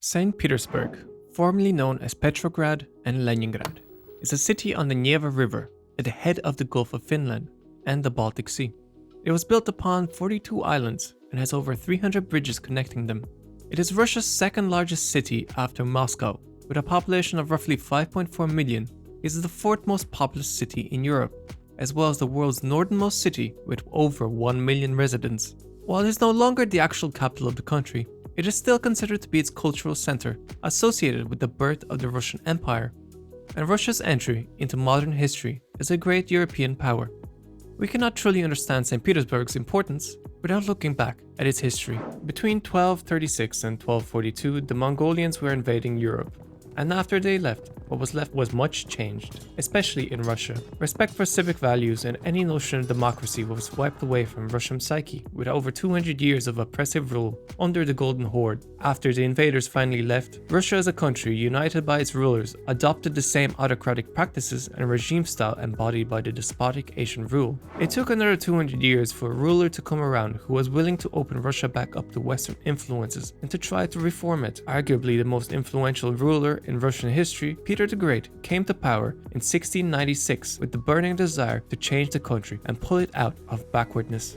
St. Petersburg, formerly known as Petrograd and Leningrad, is a city on the Neva River at the head of the Gulf of Finland and the Baltic Sea. It was built upon 42 islands and has over 300 bridges connecting them. It is Russia's second largest city after Moscow, with a population of roughly 5.4 million. It is the fourth most populous city in Europe, as well as the world's northernmost city with over 1 million residents. While it is no longer the actual capital of the country, it is still considered to be its cultural center, associated with the birth of the Russian Empire and Russia's entry into modern history as a great European power. We cannot truly understand St. Petersburg's importance without looking back at its history. Between 1236 and 1242, the Mongolians were invading Europe, and after they left, what was left was much changed, especially in Russia. Respect for civic values and any notion of democracy was wiped away from Russian psyche, with over 200 years of oppressive rule under the Golden Horde. After the invaders finally left, Russia as a country, united by its rulers, adopted the same autocratic practices and regime style embodied by the despotic Asian rule. It took another 200 years for a ruler to come around who was willing to open Russia back up to Western influences and to try to reform it. Arguably the most influential ruler in Russian history, Peter the Great, came to power in 1696 with the burning desire to change the country and pull it out of backwardness.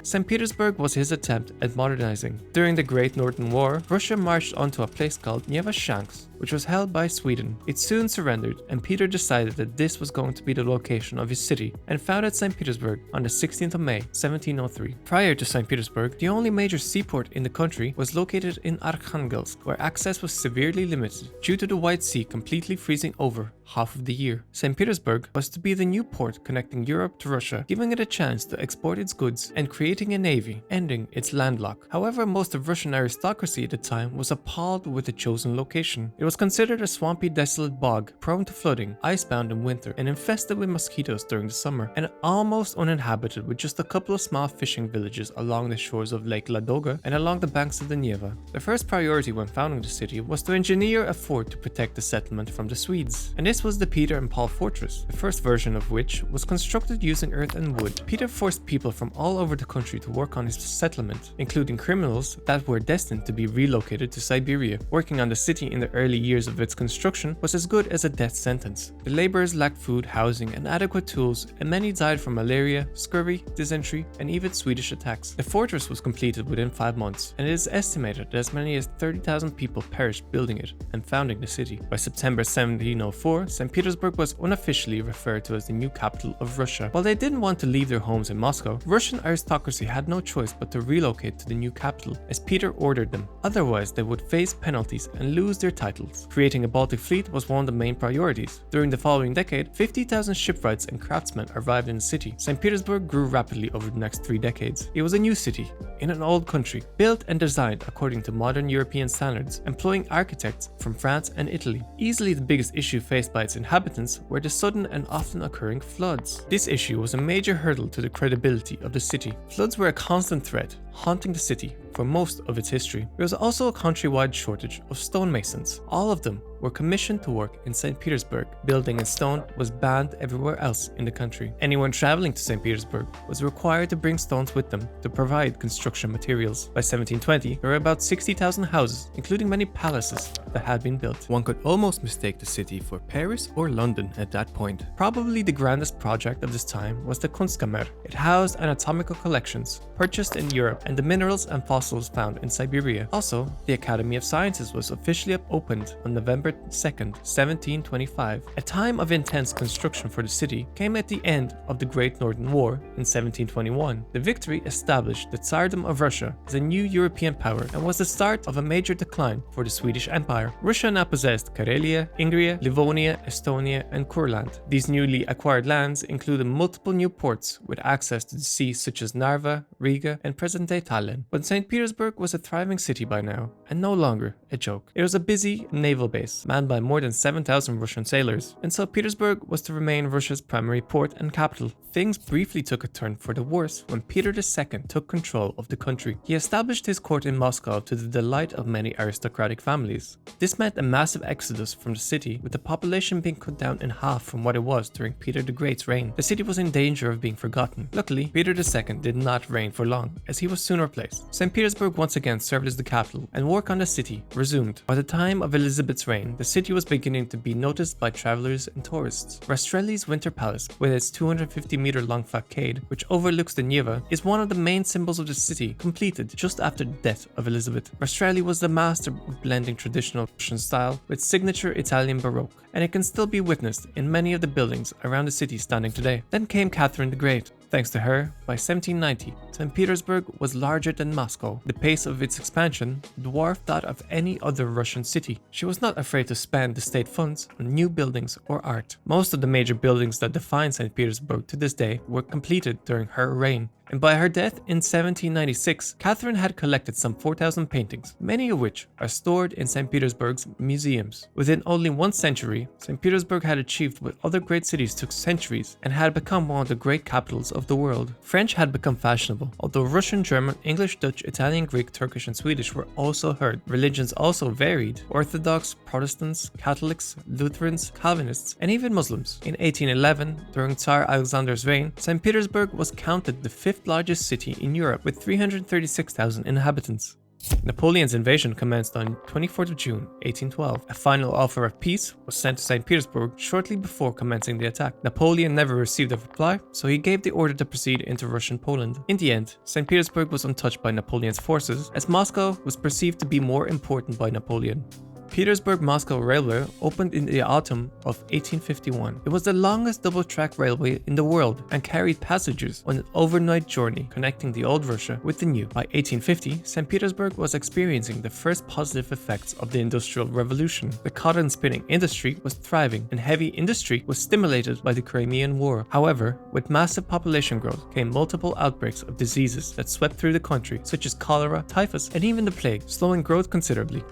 St. Petersburg was his attempt at modernizing. During the Great Northern War, Russia marched onto a place called Nevashansk, which was held by Sweden. It soon surrendered, and Peter decided that this was going to be the location of his city and founded St. Petersburg on the 16th of May, 1703. Prior to St. Petersburg, the only major seaport in the country was located in Arkhangelsk, where access was severely limited due to the White Sea completely freezing over half of the year. St. Petersburg was to be the new port connecting Europe to Russia, giving it a chance to export its goods and creating a navy, ending its landlock. However, most of Russian aristocracy at the time was appalled with the chosen location. It was considered a swampy, desolate bog, prone to flooding, icebound in winter, and infested with mosquitoes during the summer, and almost uninhabited with just a couple of small fishing villages along the shores of Lake Ladoga and along the banks of the Neva. The first priority when founding the city was to engineer a fort to protect the settlement from the Swedes, and this was the Peter and Paul Fortress, the first version of which was constructed using earth and wood. Peter forced people from all over the country to work on his settlement, including criminals that were destined to be relocated to Siberia. Working on the city in the early years of its construction was as good as a death sentence. The laborers lacked food, housing, and adequate tools, and many died from malaria, scurvy, dysentery, and even Swedish attacks. The fortress was completed within 5 months, and it is estimated that as many as 30,000 people perished building it and founding the city. By September 1704, St. Petersburg was unofficially referred to as the new capital of Russia. While they didn't want to leave their homes in Moscow, Russian aristocracy had no choice but to relocate to the new capital, as Peter ordered them. Otherwise, they would face penalties and lose their titles. Creating a Baltic fleet was one of the main priorities. During the following decade, 50,000 shipwrights and craftsmen arrived in the city. St. Petersburg grew rapidly over the next 3 decades. It was a new city, in an old country, built and designed according to modern European standards, employing architects from France and Italy. Easily the biggest issue faced by its inhabitants were the sudden and often occurring floods. This issue was a major hurdle to the credibility of the city. Floods were a constant threat, haunting the city for most of its history. There was also a countrywide shortage of stonemasons. All of them were commissioned to work in St. Petersburg. Building in stone was banned everywhere else in the country. Anyone traveling to St. Petersburg was required to bring stones with them to provide construction materials. By 1720, there were about 60,000 houses, including many palaces, that had been built. One could almost mistake the city for Paris or London at that point. Probably the grandest project of this time was the Kunstkammer. It housed anatomical collections purchased in Europe and the minerals and fossils found in Siberia. Also, the Academy of Sciences was officially opened on November 2nd, 1725. A time of intense construction for the city came at the end of the Great Northern War in 1721. The victory established the Tsardom of Russia as a new European power and was the start of a major decline for the Swedish Empire. Russia now possessed Karelia, Ingria, Livonia, Estonia, and Kurland. These newly acquired lands included multiple new ports with access to the sea such as Narva, Riga, and present-day Tallinn. But St. Petersburg was a thriving city by now, and no longer a joke. It was a busy naval base fortress manned by more than 7,000 Russian sailors, and St. Petersburg was to remain Russia's primary port and capital. Things briefly took a turn for the worse when Peter II took control of the country. He established his court in Moscow to the delight of many aristocratic families. This meant a massive exodus from the city, with the population being cut down in half from what it was during Peter the Great's reign. The city was in danger of being forgotten. Luckily, Peter II did not reign for long, as he was soon replaced. St. Petersburg once again served as the capital, and work on the city resumed. By the time of Elizabeth's reign, the city was beginning to be noticed by travelers and tourists. Rastrelli's Winter Palace, with its 250-meter-long facade, which overlooks the Neva, is one of the main symbols of the city, completed just after the death of Elizabeth. Rastrelli was the master of blending traditional Russian style with signature Italian Baroque, and it can still be witnessed in many of the buildings around the city standing today. Then came Catherine the Great. Thanks to her, by 1790, St. Petersburg was larger than Moscow. The pace of its expansion dwarfed that of any other Russian city. She was not afraid to spend the state funds on new buildings or art. Most of the major buildings that define St. Petersburg to this day were completed during her reign. And by her death in 1796, Catherine had collected some 4,000 paintings, many of which are stored in St. Petersburg's museums. Within only 1 century, St. Petersburg had achieved what other great cities took centuries and had become one of the great capitals of the world. French had become fashionable, although Russian, German, English, Dutch, Italian, Greek, Turkish, and Swedish were also heard. Religions also varied: Orthodox, Protestants, Catholics, Lutherans, Calvinists, and even Muslims. In 1811, during Tsar Alexander's reign, St. Petersburg was counted the 5th largest city in Europe with 336,000 inhabitants. Napoleon's invasion commenced on 24th of June 1812. A final offer of peace was sent to St. Petersburg shortly before commencing the attack. Napoleon never received a reply, so he gave the order to proceed into Russian Poland. In the end, St. Petersburg was untouched by Napoleon's forces, as Moscow was perceived to be more important by Napoleon. Petersburg-Moscow Railway opened in the autumn of 1851. It was the longest double-track railway in the world and carried passengers on an overnight journey connecting the old Russia with the new. By 1850, St. Petersburg was experiencing the first positive effects of the Industrial Revolution. The cotton spinning industry was thriving, and heavy industry was stimulated by the Crimean War. However, with massive population growth came multiple outbreaks of diseases that swept through the country, such as cholera, typhus, and even the plague, slowing growth considerably.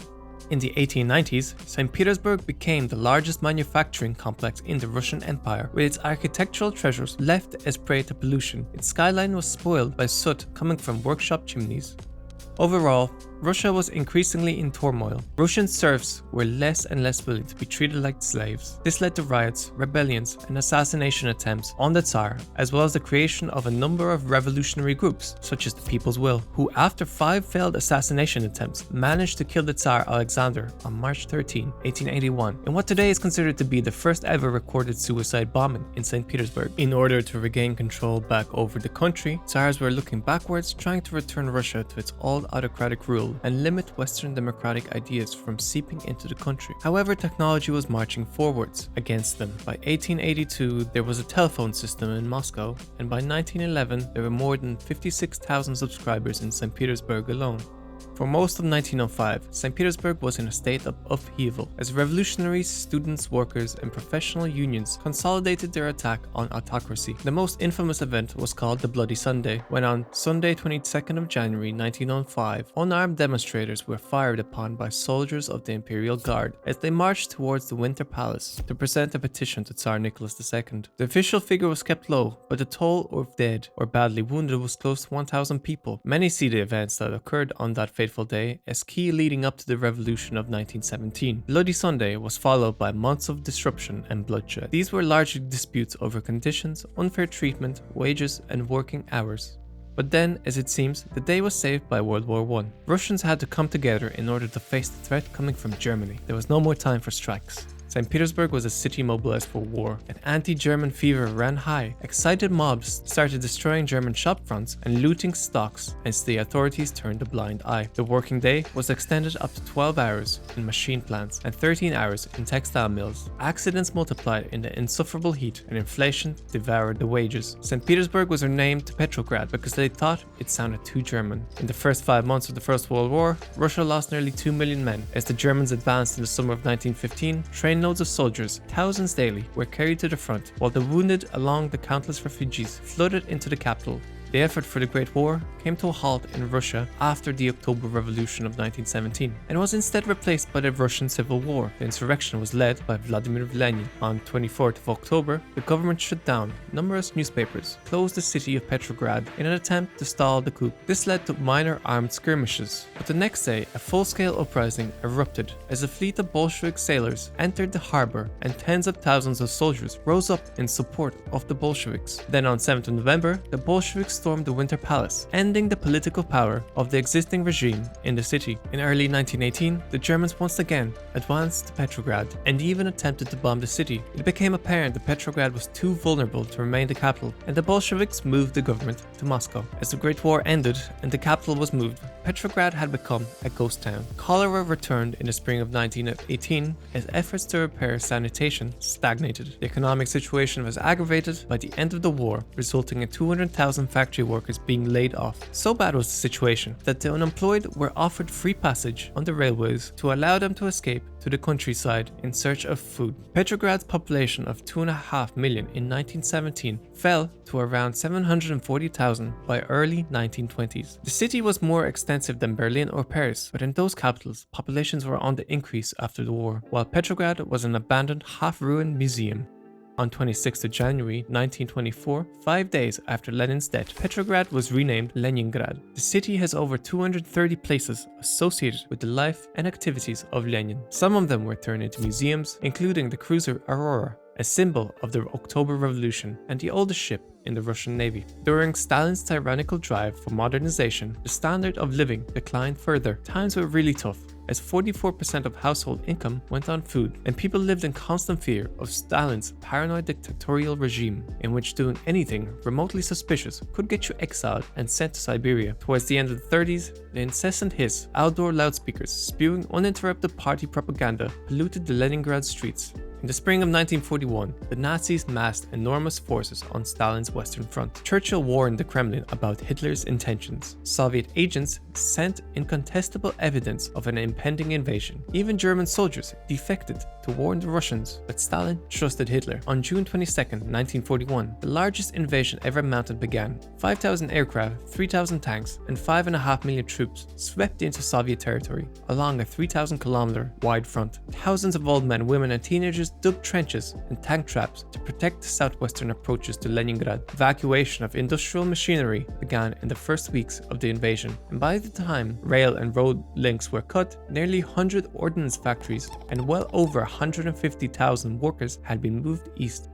In the 1890s, St. Petersburg became the largest manufacturing complex in the Russian Empire, with its architectural treasures left as prey to pollution. Its skyline was spoiled by soot coming from workshop chimneys. Overall, Russia was increasingly in turmoil. Russian serfs were less and less willing to be treated like slaves. This led to riots, rebellions, and assassination attempts on the Tsar, as well as the creation of a number of revolutionary groups, such as the People's Will, who after 5 failed assassination attempts managed to kill the Tsar Alexander on March 13, 1881, in what today is considered to be the first ever recorded suicide bombing in St. Petersburg. In order to regain control back over the country, Tsars were looking backwards, trying to return Russia to its old autocratic rule and limit Western democratic ideas from seeping into the country. However, technology was marching forwards against them. By 1882, there was a telephone system in Moscow, and by 1911, there were more than 56,000 subscribers in St. Petersburg alone. For most of 1905, St. Petersburg was in a state of upheaval as revolutionaries, students, workers, and professional unions consolidated their attack on autocracy. The most infamous event was called the Bloody Sunday, when on Sunday 22nd of January 1905, unarmed demonstrators were fired upon by soldiers of the Imperial Guard as they marched towards the Winter Palace to present a petition to Tsar Nicholas II. The official figure was kept low, but the toll of dead or badly wounded was close to 1,000 people. Many see the events that occurred on that fateful day as key leading up to the revolution of 1917. Bloody Sunday was followed by months of disruption and bloodshed. These were largely disputes over conditions, unfair treatment, wages, and working hours. But then, as it seems, the day was saved by World War I. Russians had to come together in order to face the threat coming from Germany. There was no more time for strikes. St. Petersburg was a city mobilized for war, and anti-German fever ran high. Excited mobs started destroying German shop fronts and looting stocks as the authorities turned a blind eye. The working day was extended up to 12 hours in machine plants and 13 hours in textile mills. Accidents multiplied in the insufferable heat, and inflation devoured the wages. St. Petersburg was renamed to Petrograd because they thought it sounded too German. In the first 5 months of the First World War, Russia lost nearly 2 million men. As the Germans advanced in the summer of 1915, trainloads of soldiers, thousands daily, were carried to the front, while the wounded along the countless refugees flooded into the capital. The effort for the Great War came to a halt in Russia after the October Revolution of 1917 and was instead replaced by the Russian Civil War. The insurrection was led by Vladimir Lenin. On 24th of October, the government shut down numerous newspapers, closed the city of Petrograd in an attempt to stall the coup. This led to minor armed skirmishes, but the next day a full-scale uprising erupted as a fleet of Bolshevik sailors entered the harbor and tens of thousands of soldiers rose up in support of the Bolsheviks. Then on 7th of November, the Bolsheviks stormed the Winter Palace, ending the political power of the existing regime in the city. In early 1918, the Germans once again advanced to Petrograd and even attempted to bomb the city. It became apparent that Petrograd was too vulnerable to remain the capital, and the Bolsheviks moved the government to Moscow. As the Great War ended and the capital was moved, Petrograd had become a ghost town. Cholera returned in the spring of 1918 as efforts to repair sanitation stagnated. The economic situation was aggravated by the end of the war, resulting in 200,000 factory workers being laid off. So bad was the situation that the unemployed were offered free passage on the railways to allow them to escape to the countryside in search of food. Petrograd's population of 2.5 million in 1917 fell to around 740,000 by early 1920s. The city was more extensive than Berlin or Paris, but in those capitals, populations were on the increase after the war, while Petrograd was an abandoned, half-ruined museum. On 26th of January 1924, 5 days after Lenin's death, Petrograd was renamed Leningrad. The city has over 230 places associated with the life and activities of Lenin. Some of them were turned into museums, including the cruiser Aurora, a symbol of the October Revolution and the oldest ship in the Russian Navy. During Stalin's tyrannical drive for modernization, the standard of living declined further. Times were really tough, as 44% of household income went on food, and people lived in constant fear of Stalin's paranoid dictatorial regime, in which doing anything remotely suspicious could get you exiled and sent to Siberia. Towards the end of the 30s, the incessant hiss, outdoor loudspeakers spewing uninterrupted party propaganda polluted the Leningrad streets. In the spring of 1941, the Nazis massed enormous forces on Stalin's Western Front. Churchill warned the Kremlin about Hitler's intentions. Soviet agents sent incontestable evidence of an impending invasion. Even German soldiers defected to warn the Russians, but Stalin trusted Hitler. On June 22, 1941, the largest invasion ever mounted began. 5,000 aircraft, 3,000 tanks, and 5.5 million troops swept into Soviet territory along a 3,000-kilometer wide front. Thousands of old men, women, and teenagers dug trenches and tank traps to protect the southwestern approaches to Leningrad. Evacuation of industrial machinery began in the first weeks of the invasion, and by the time rail and road links were cut, nearly 100 ordnance factories and well over 150,000 workers had been moved east.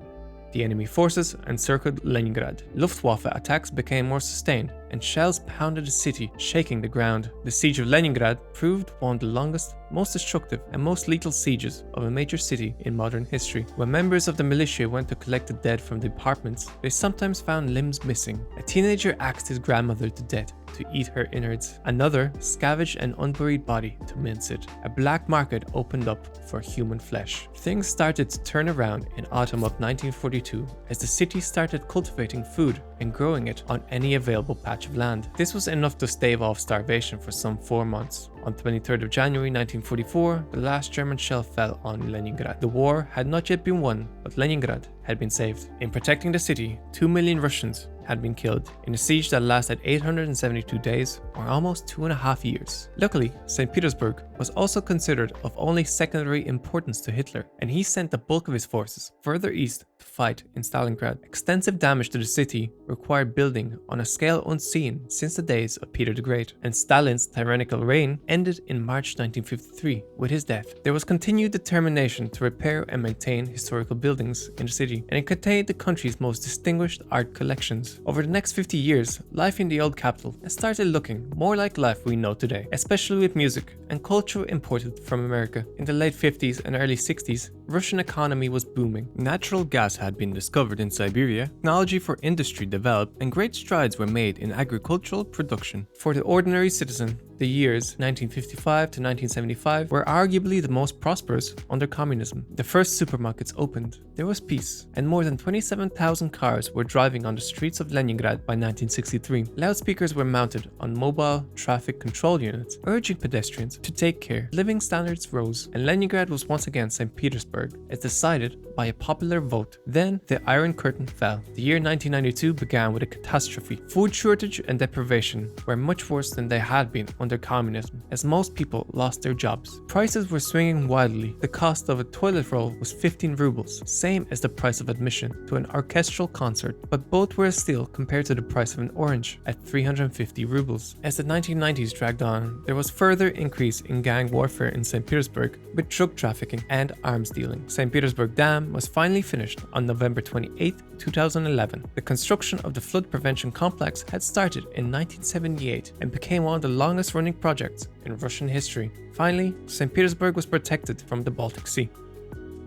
The enemy forces encircled Leningrad. Luftwaffe attacks became more sustained, and shells pounded the city, shaking the ground. The siege of Leningrad proved one of the longest, most destructive, and most lethal sieges of a major city in modern history. When members of the militia went to collect the dead from the apartments, they sometimes found limbs missing. A teenager axed his grandmother to death to eat her innards. Another scavenged an unburied body to mince it. A black market opened up for human flesh. Things started to turn around in autumn of 1942 as the city started cultivating food and growing it on any available patch of land. This was enough to stave off starvation for some 4 months. On 23rd of January 1944, the last German shell fell on Leningrad. The war had not yet been won, but Leningrad had been saved. In protecting the city, 2 million Russians had been killed in a siege that lasted 872 days, or almost 2.5 years. Luckily, St. Petersburg was also considered of only secondary importance to Hitler, and he sent the bulk of his forces further east to fight in Stalingrad. Extensive damage to the city required building on a scale unseen since the days of Peter the Great, and Stalin's tyrannical reign ended in March 1953 with his death. There was continued determination to repair and maintain historical buildings in the city, and it contained the country's most distinguished art collections. Over the next 50 years, life in the old capital has started looking more like life we know today, especially with music and culture imported from America. In the late 50s and early 60s, Russian economy was booming. Natural gas had been discovered in Siberia, technology for industry developed, and great strides were made in agricultural production. For the ordinary citizen, The years 1955 to 1975 were arguably the most prosperous under communism. The first supermarkets opened, there was peace, and more than 27,000 cars were driving on the streets of Leningrad by 1963. Loudspeakers were mounted on mobile traffic control units, urging pedestrians to take care. Living standards rose, and Leningrad was once again St. Petersburg, as decided by a popular vote. Then the Iron Curtain fell. The year 1992 began with a catastrophe. Food shortage and deprivation were much worse than they had been under communism, as most people lost their jobs. Prices were swinging wildly. The cost of a toilet roll was 15 rubles, same as the price of admission to an orchestral concert, but both were a steal compared to the price of an orange at 350 rubles. As the 1990s dragged on, there was further increase in gang warfare in St. Petersburg with drug trafficking and arms dealing. St. Petersburg Dam was finally finished on November 28, 2011. The construction of the flood prevention complex had started in 1978 and became one of the longest running projects in Russian history. Finally, St. Petersburg was protected from the Baltic Sea.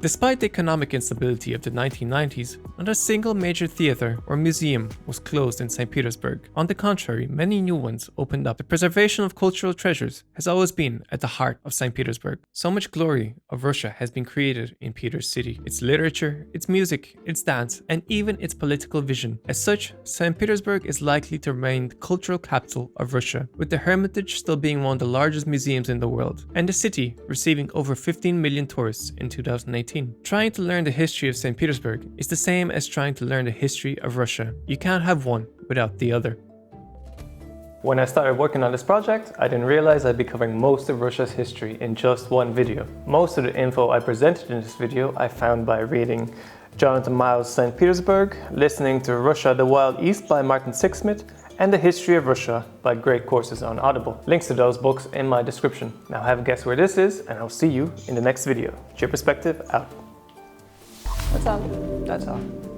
Despite the economic instability of the 1990s, not a single major theater or museum was closed in St. Petersburg. On the contrary, many new ones opened up. The preservation of cultural treasures has always been at the heart of St. Petersburg. So much glory of Russia has been created in Peter's city. Its literature, its music, its dance, and even its political vision. As such, St. Petersburg is likely to remain the cultural capital of Russia, with the Hermitage still being one of the largest museums in the world, and the city receiving over 15 million tourists in 2018. Trying to learn the history of St. Petersburg is the same as trying to learn the history of Russia. You can't have one without the other. When I started working on this project, I didn't realize I'd be covering most of Russia's history in just one video. Most of the info I presented in this video I found by reading Jonathan Miles' St. Petersburg, listening to Russia the Wild East by Martin Sixsmith, and The History of Russia by great courses on Audible. Links to those books in my description. Now have a guess where this is, and I'll see you in the next video. Your Perspective out. That's all.